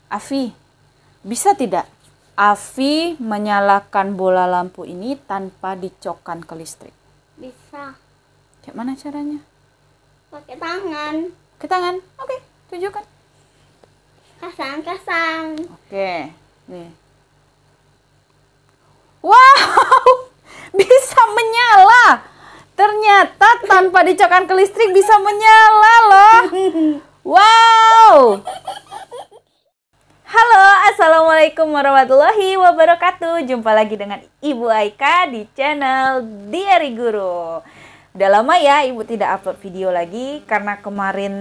Afi, bisa tidak Afi menyalakan bola lampu ini tanpa dicokkan ke listrik? Bisa. Kayak mana caranya? Pakai tangan. Ke tangan? Oke, tunjukkan. Kasang. Oke, nih. Wow, bisa menyala. Ternyata tanpa dicokkan ke listrik bisa menyala loh. Wow. Halo, assalamualaikum warahmatullahi wabarakatuh. Jumpa lagi dengan Ibu Aika di channel Diari Guru. Udah lama ya Ibu tidak upload video lagi karena kemarin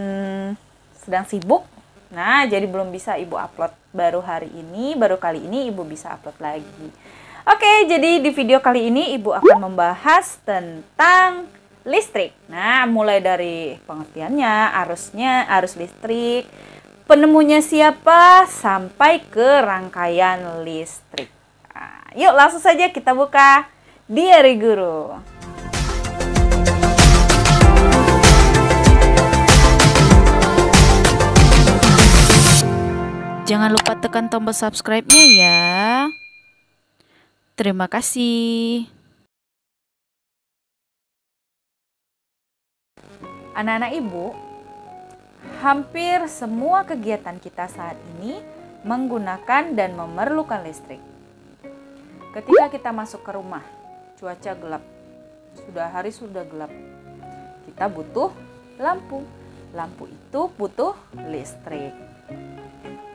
sedang sibuk. Nah, jadi belum bisa Ibu upload. Baru kali ini Ibu bisa upload lagi. Oke, jadi di video kali ini Ibu akan membahas tentang listrik. Nah, mulai dari pengertiannya, arus listrik, penemunya siapa, sampai ke rangkaian listrik. Nah, yuk langsung saja kita buka Diari Guru. Jangan lupa tekan tombol subscribe-nya ya. Terima kasih. Anak-anak Ibu, hampir semua kegiatan kita saat ini menggunakan dan memerlukan listrik. Ketika kita masuk ke rumah, cuaca gelap, hari sudah gelap. Kita butuh lampu. Lampu itu butuh listrik.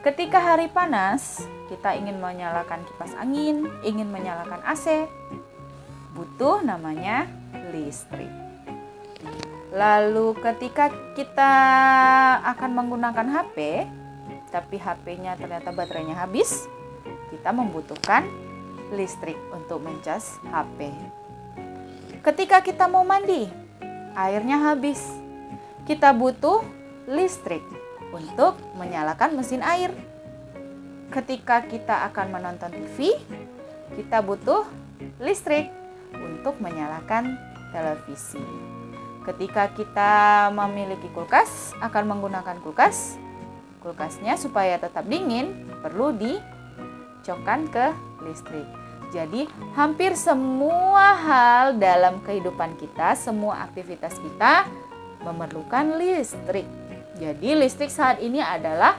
Ketika hari panas, kita ingin menyalakan kipas angin, ingin menyalakan AC, butuh namanya listrik. Lalu ketika kita akan menggunakan HP, tapi HP-nya ternyata baterainya habis, kita membutuhkan listrik untuk mencas HP. Ketika kita mau mandi, airnya habis, kita butuh listrik untuk menyalakan mesin air. Ketika kita akan menonton TV, kita butuh listrik untuk menyalakan televisi. Ketika kita memiliki kulkas, akan menggunakan kulkas. Kulkasnya supaya tetap dingin, perlu dicokkan ke listrik. Jadi, hampir semua hal dalam kehidupan kita, semua aktivitas kita memerlukan listrik. Jadi listrik saat ini adalah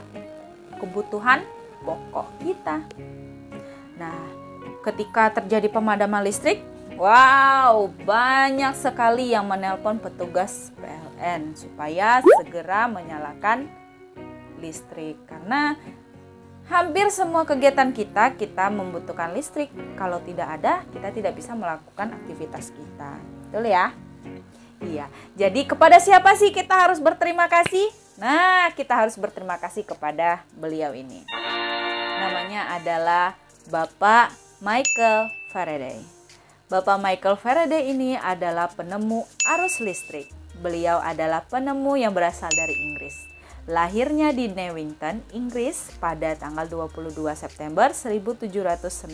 kebutuhan pokok kita. Nah, ketika terjadi pemadaman listrik, wow, banyak sekali yang menelpon petugas PLN supaya segera menyalakan listrik. Karena hampir semua kegiatan kita membutuhkan listrik. Kalau tidak ada, kita tidak bisa melakukan aktivitas kita. Betul ya? Iya. Jadi kepada siapa sih kita harus berterima kasih? Nah, kita harus berterima kasih kepada beliau ini. Namanya adalah Bapak Michael Faraday. Bapak Michael Faraday ini adalah penemu arus listrik. Beliau adalah penemu yang berasal dari Inggris. Lahirnya di Newington, Inggris pada tanggal 22 September 1791.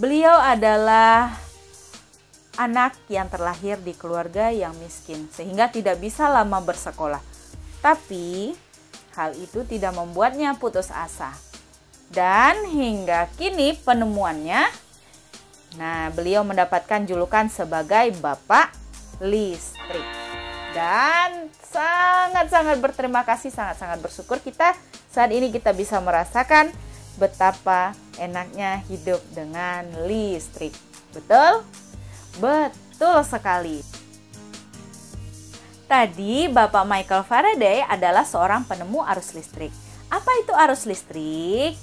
Beliau adalah anak yang terlahir di keluarga yang miskin sehingga tidak bisa lama bersekolah. Tapi hal itu tidak membuatnya putus asa. Dan hingga kini penemuannya, beliau mendapatkan julukan sebagai Bapak Listrik. Dan sangat-sangat berterima kasih, sangat-sangat bersyukur kita saat ini kita bisa merasakan betapa enaknya hidup dengan listrik. Betul? Betul sekali. Tadi Bapak Michael Faraday adalah seorang penemu arus listrik. Apa itu arus listrik?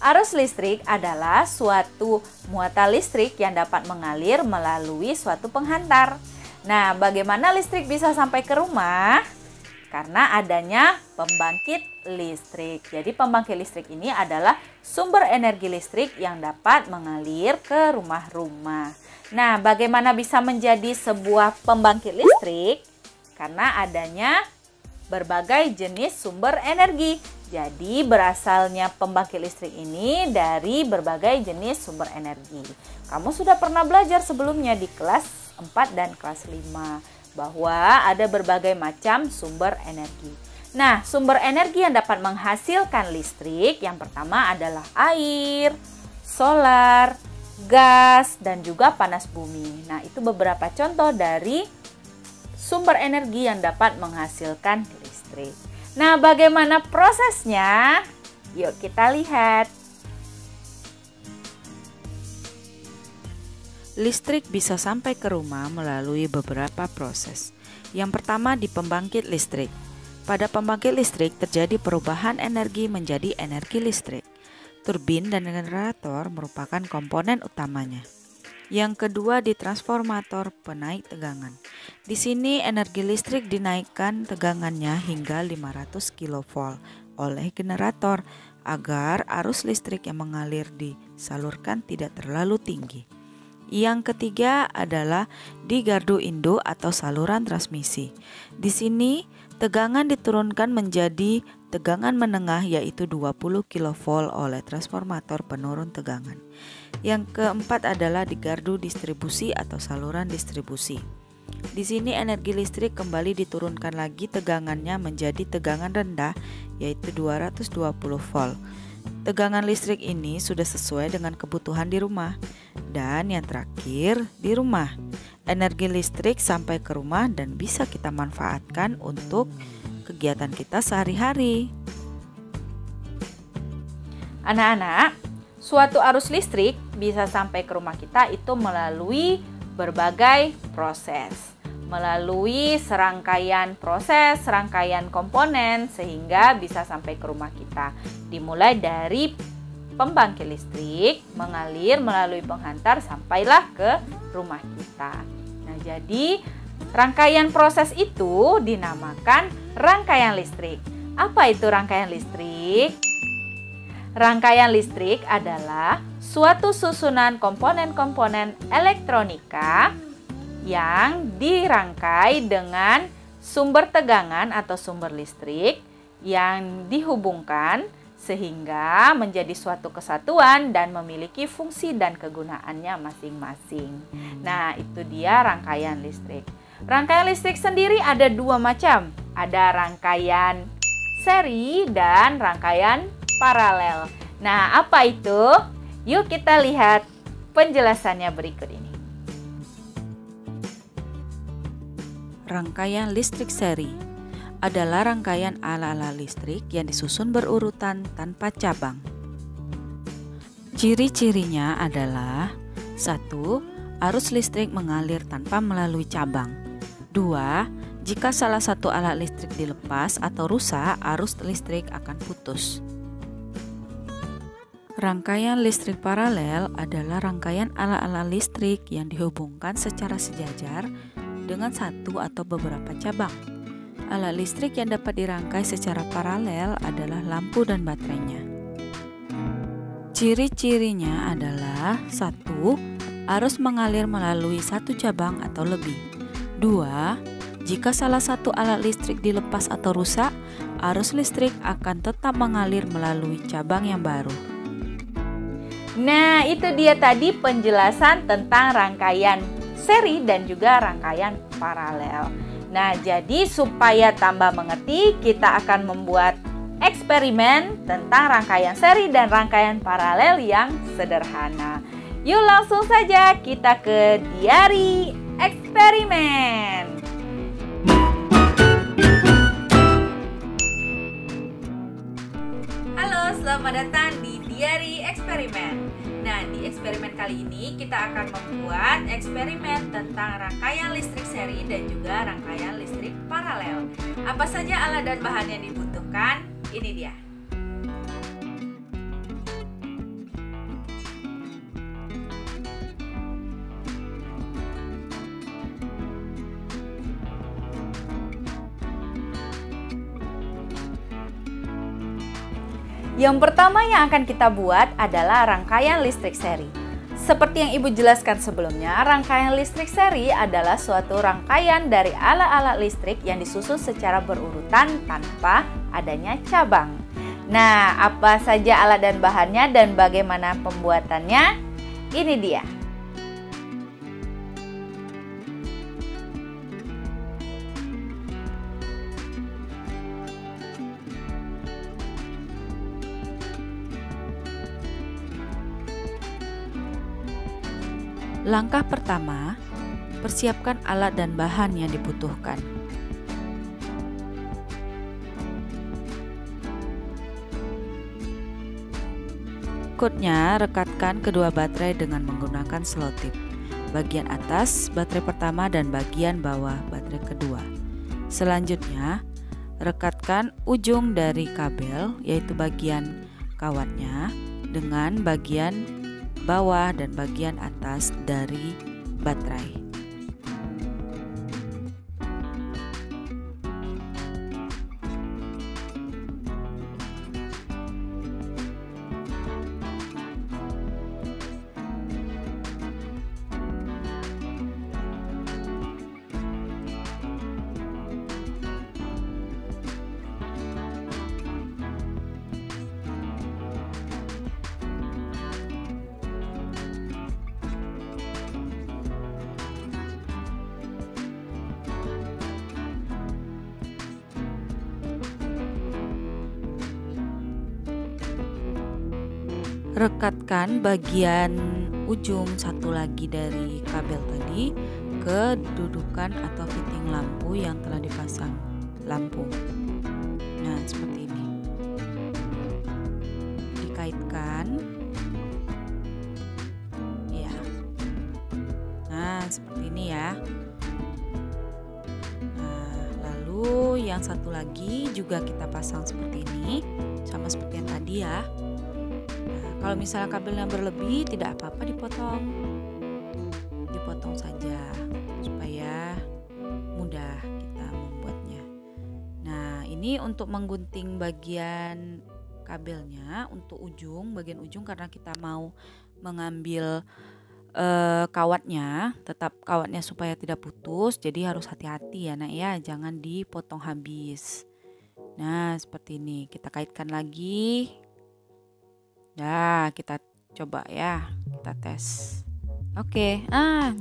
Arus listrik adalah suatu muatan listrik yang dapat mengalir melalui suatu penghantar. Nah, bagaimana listrik bisa sampai ke rumah? Karena adanya pembangkit listrik. Jadi pembangkit listrik ini adalah sumber energi listrik yang dapat mengalir ke rumah-rumah. Nah, bagaimana bisa menjadi sebuah pembangkit listrik? Karena adanya berbagai jenis sumber energi. Jadi berasalnya pembangkit listrik ini dari berbagai jenis sumber energi. Kamu sudah pernah belajar sebelumnya di kelas 4 dan kelas 5 bahwa ada berbagai macam sumber energi. Nah, sumber energi yang dapat menghasilkan listrik yang pertama adalah air, solar, gas, dan juga panas bumi. Nah, itu beberapa contoh dari sumber energi yang dapat menghasilkan listrik. Nah, bagaimana prosesnya? Yuk kita lihat. Listrik bisa sampai ke rumah melalui beberapa proses. Yang pertama di pembangkit listrik. Pada pembangkit listrik terjadi perubahan energi menjadi energi listrik. Turbin dan generator merupakan komponen utamanya. Yang kedua di transformator penaik tegangan. Di sini energi listrik dinaikkan tegangannya hingga 500 kV oleh generator agar arus listrik yang mengalir disalurkan tidak terlalu tinggi. Yang ketiga adalah di gardu induk atau saluran transmisi. Di sini tegangan diturunkan menjadi tegangan menengah yaitu 20 kV oleh transformator penurun tegangan. Yang keempat adalah di gardu distribusi atau saluran distribusi. Di sini energi listrik kembali diturunkan lagi tegangannya menjadi tegangan rendah yaitu 220 volt. Tegangan listrik ini sudah sesuai dengan kebutuhan di rumah. Dan yang terakhir di rumah. Energi listrik sampai ke rumah dan bisa kita manfaatkan untuk kegiatan kita sehari-hari. Anak-anak, suatu arus listrik bisa sampai ke rumah kita itu melalui berbagai proses. Melalui serangkaian proses, serangkaian komponen sehingga bisa sampai ke rumah kita. Dimulai dari pembangkit listrik, mengalir melalui penghantar sampailah ke rumah kita. Nah, jadi rangkaian proses itu dinamakan rangkaian listrik. Apa itu rangkaian listrik? Rangkaian listrik adalah suatu susunan komponen-komponen elektronika yang dirangkai dengan sumber tegangan atau sumber listrik yang dihubungkan sehingga menjadi suatu kesatuan dan memiliki fungsi dan kegunaannya masing-masing. Nah, itu dia rangkaian listrik. Rangkaian listrik sendiri ada dua macam. Ada rangkaian seri dan rangkaian paralel. Nah, apa itu? Yuk kita lihat penjelasannya berikut ini. Rangkaian listrik seri adalah rangkaian ala-ala listrik yang disusun berurutan tanpa cabang. Ciri-cirinya adalah 1. Arus listrik mengalir tanpa melalui cabang. 2. Jika salah satu alat listrik dilepas atau rusak, arus listrik akan putus. Rangkaian listrik paralel adalah rangkaian ala-ala listrik yang dihubungkan secara sejajar dengan satu atau beberapa cabang. Alat listrik yang dapat dirangkai secara paralel adalah lampu dan baterainya. Ciri-cirinya adalah 1. Arus mengalir melalui satu cabang atau lebih. 2. Jika salah satu alat listrik dilepas atau rusak, arus listrik akan tetap mengalir melalui cabang yang baru. Nah, itu dia tadi penjelasan tentang rangkaian seri dan juga rangkaian paralel. Nah, jadi supaya tambah mengerti, kita akan membuat eksperimen tentang rangkaian seri dan rangkaian paralel yang sederhana. Yuk langsung saja kita ke diari eksperimen. Halo, selamat datang di diari eksperimen. Nah, di eksperimen kali ini kita akan membuat eksperimen tentang rangkaian listrik seri dan juga rangkaian listrik paralel. Apa saja alat dan bahan yang dibutuhkan? Ini dia. Yang pertama yang akan kita buat adalah rangkaian listrik seri. Seperti yang Ibu jelaskan sebelumnya, rangkaian listrik seri adalah suatu rangkaian dari alat-alat listrik yang disusun secara berurutan tanpa adanya cabang. Nah, apa saja alat dan bahannya dan bagaimana pembuatannya? Ini dia. Langkah pertama, persiapkan alat dan bahan yang dibutuhkan. Berikutnya, rekatkan kedua baterai dengan menggunakan selotip. Bagian atas baterai pertama dan bagian bawah baterai kedua. Selanjutnya, rekatkan ujung dari kabel, yaitu bagian kawatnya, dengan bagian bawah dan bagian atas dari baterai. Rekatkan bagian ujung satu lagi dari kabel tadi ke dudukan atau fitting lampu yang telah dipasang lampu. Nah, seperti ini. Dikaitkan. Ya. Nah, seperti ini ya. Nah, lalu yang satu lagi juga kita pasang seperti ini, sama seperti yang tadi ya. Kalau misalnya kabelnya berlebih, tidak apa-apa dipotong saja supaya mudah kita membuatnya. Nah, ini untuk menggunting bagian kabelnya untuk bagian ujung karena kita mau mengambil kawatnya, tetap kawatnya supaya tidak putus, jadi harus hati-hati ya nak ya, jangan dipotong habis. Nah, seperti ini, kita kaitkan lagi. Nah, kita coba ya, kita tes. Oke,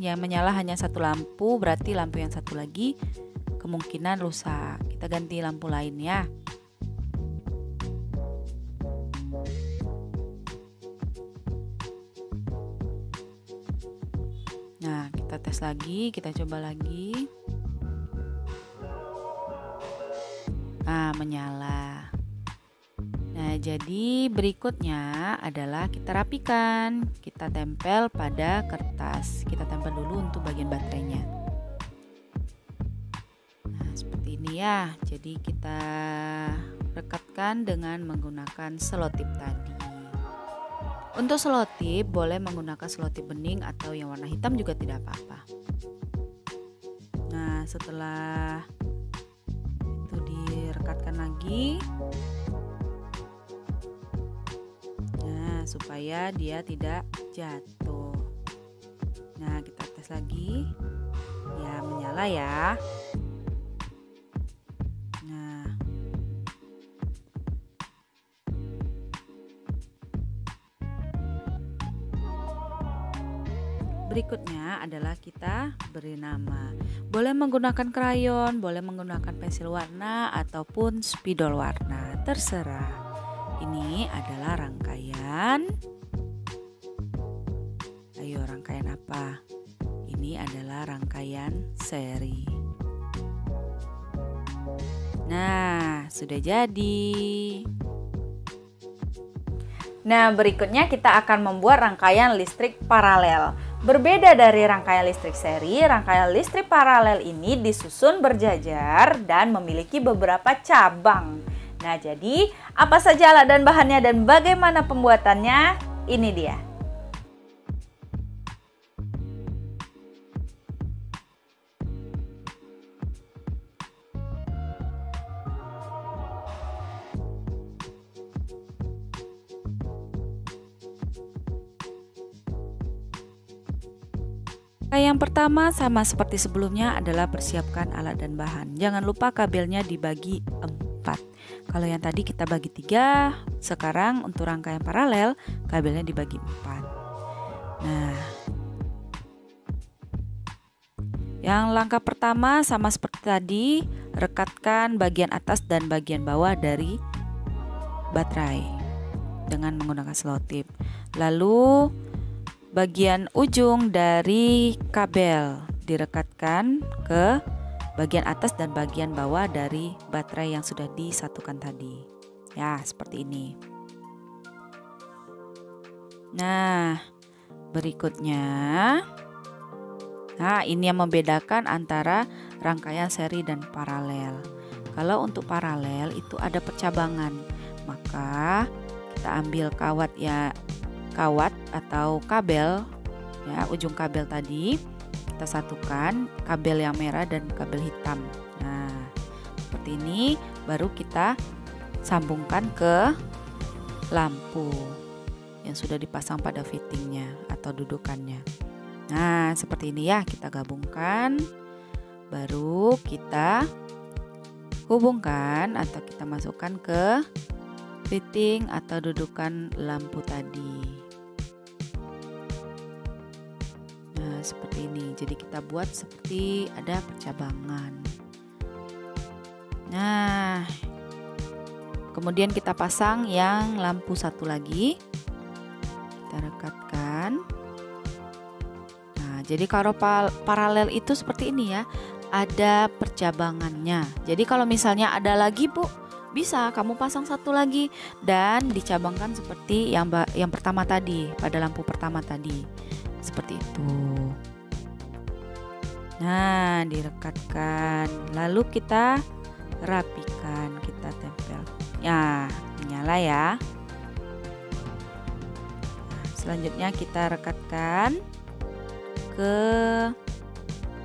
yang menyala hanya satu lampu, berarti lampu yang satu lagi kemungkinan rusak. Kita ganti lampu lain ya. Nah, kita tes lagi, kita coba lagi. Menyala. Nah, jadi berikutnya adalah kita rapikan, kita tempel pada kertas. Kita tempel dulu untuk bagian baterainya. Nah, seperti ini ya. Jadi kita rekatkan dengan menggunakan selotip tadi. Untuk selotip boleh menggunakan selotip bening atau yang warna hitam juga tidak apa-apa. Nah, setelah itu direkatkan lagi. Supaya dia tidak jatuh. Nah, kita tes lagi. Ya, menyala ya. Nah. Berikutnya adalah kita beri nama. Boleh menggunakan krayon, boleh menggunakan pensil warna ataupun spidol warna, terserah. Ini adalah rangkaian. Ayo, rangkaian apa? Ini adalah rangkaian seri. Nah, sudah jadi. Nah, berikutnya kita akan membuat rangkaian listrik paralel. Berbeda dari rangkaian listrik seri, rangkaian listrik paralel ini disusun berjajar dan memiliki beberapa cabang. Nah, jadi apa saja alat dan bahannya dan bagaimana pembuatannya? Ini dia. Yang pertama sama seperti sebelumnya adalah persiapkan alat dan bahan. Jangan lupa kabelnya dibagi 4. Kalau yang tadi kita bagi 3, sekarang untuk rangkaian paralel kabelnya dibagi 4. Nah, yang langkah pertama sama seperti tadi, rekatkan bagian atas dan bagian bawah dari baterai dengan menggunakan selotip. Lalu bagian ujung dari kabel direkatkan ke bagian atas dan bagian bawah dari baterai yang sudah disatukan tadi. Ya, seperti ini. Nah, berikutnya, nah ini yang membedakan antara rangkaian seri dan paralel. Kalau untuk paralel itu ada percabangan, maka kita ambil kawat atau kabel, ya ujung kabel tadi kita satukan, kabel yang merah dan kabel hitam. Nah, seperti ini baru kita sambungkan ke lampu yang sudah dipasang pada fittingnya atau dudukannya. Nah, seperti ini ya, kita gabungkan, baru kita hubungkan atau kita masukkan ke fitting atau dudukan lampu tadi. Nah, seperti ini. Jadi kita buat seperti ada percabangan. Nah, kemudian kita pasang yang lampu satu lagi. Kita rekatkan. Nah, jadi kalau paralel itu seperti ini ya, ada percabangannya. Jadi kalau misalnya ada lagi Bu, bisa kamu pasang satu lagi dan dicabangkan seperti yang pertama tadi, pada lampu pertama tadi. Seperti itu. Nah, direkatkan. Lalu kita rapikan, kita tempel. Ya, menyala ya. Selanjutnya kita rekatkan ke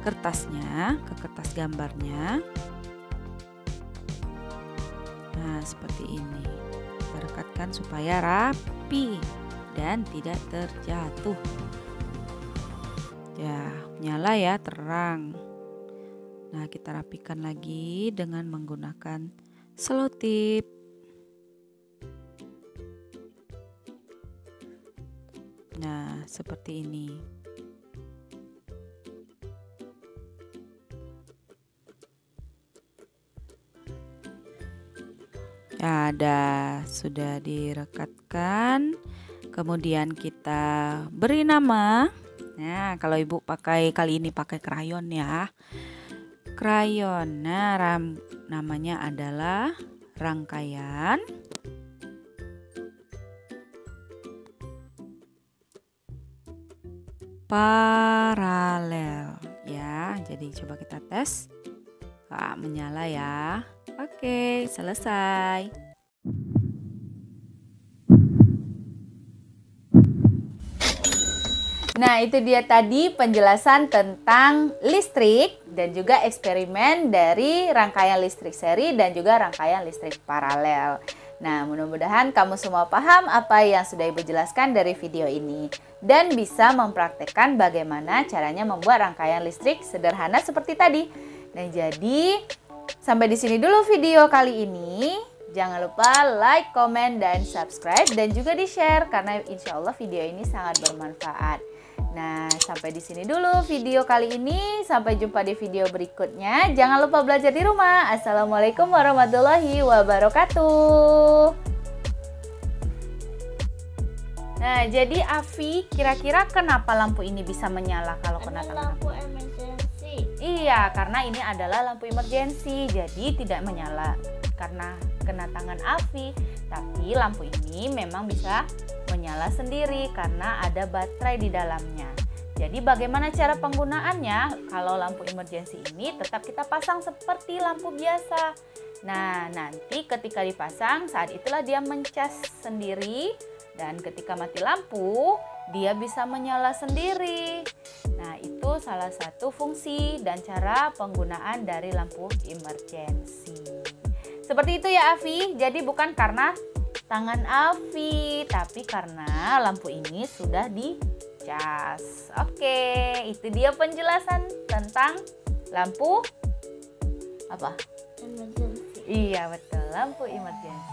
kertasnya, ke kertas gambarnya. Nah, seperti ini. Kita rekatkan supaya rapi dan tidak terjatuh. Ya, nyala ya, terang. Nah, kita rapikan lagi dengan menggunakan selotip. Nah, seperti ini. Sudah direkatkan. Kemudian kita beri nama. Nah, kalau Ibu kali ini pakai krayon ya. Krayon. Nah, namanya adalah rangkaian paralel ya. Jadi coba kita tes. Wah, menyala ya. Oke, selesai. Nah, itu dia tadi penjelasan tentang listrik dan juga eksperimen dari rangkaian listrik seri dan juga rangkaian listrik paralel. Nah, mudah-mudahan kamu semua paham apa yang sudah Ibu jelaskan dari video ini dan bisa mempraktekkan bagaimana caranya membuat rangkaian listrik sederhana seperti tadi. Nah, jadi sampai di sini dulu video kali ini. Jangan lupa like, komen, dan subscribe dan juga di-share karena insya Allah video ini sangat bermanfaat. Nah, sampai di sini dulu video kali ini. Sampai jumpa di video berikutnya. Jangan lupa belajar di rumah. Assalamualaikum warahmatullahi wabarakatuh. Nah, jadi Afi, kira-kira kenapa lampu ini bisa menyala kalau kena tangan? Lampu emergency. Iya, karena ini adalah lampu emergensi, jadi tidak menyala karena kena tangan Afi. Tapi lampu ini memang bisa menyala sendiri karena ada baterai di dalamnya. Jadi bagaimana cara penggunaannya? Kalau lampu emergensi ini tetap kita pasang seperti lampu biasa. Nah, nanti ketika dipasang, saat itulah dia mencas sendiri. Dan ketika mati lampu, dia bisa menyala sendiri. Nah, itu salah satu fungsi dan cara penggunaan dari lampu emergensi. Seperti itu ya Afi. Jadi bukan karena tangan Afi, tapi karena lampu ini sudah dicas. Oke, itu dia penjelasan tentang lampu apa? Emergency. Iya betul, lampu emergensi.